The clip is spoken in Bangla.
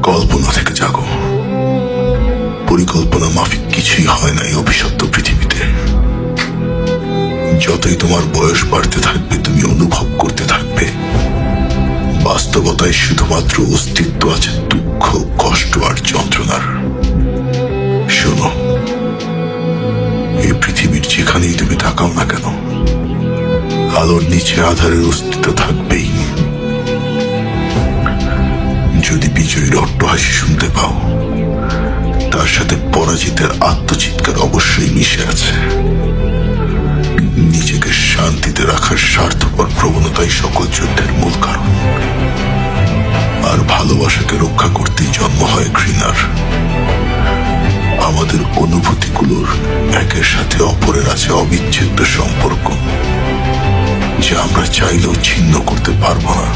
কল্পনা থেকে জাগো। পরিকল্পনা মাফিক কিছুই হয় না এই অভিশপ্ত পৃথিবীতে। যতই তোমার বয়স বাড়তে থাকবে, তুমি অনুভব করতে থাকবে বাস্তবতায় শুধুমাত্র অস্তিত্ব আছে দুঃখ, কষ্ট আর যন্ত্রণার। শোনো, এই পৃথিবীর যেখানেই তুমি তাকাও না কেন, আলোর নিচে আধারের অস্তিত্ব থাকবেই। যদি বিজয়ীর অট্টহাসি শুনতে পাও, তার সাথে পরাজিতের আত্মচিৎকার অবশ্যই মিশে আছে। নিজেকে শান্তিতে রাখার স্বার্থপর প্রবণতাই সকল যুদ্ধের মূল কারণ। আর ভালোবাসাকে রক্ষা করতেই জন্ম হয় ঘৃণার। আমাদের অনুভূতিগুলোর একের সাথে অপরের আছে অবিচ্ছেদ্য সম্পর্ক, যা আমরা চাইলেও ছিন্ন করতে পারবো না।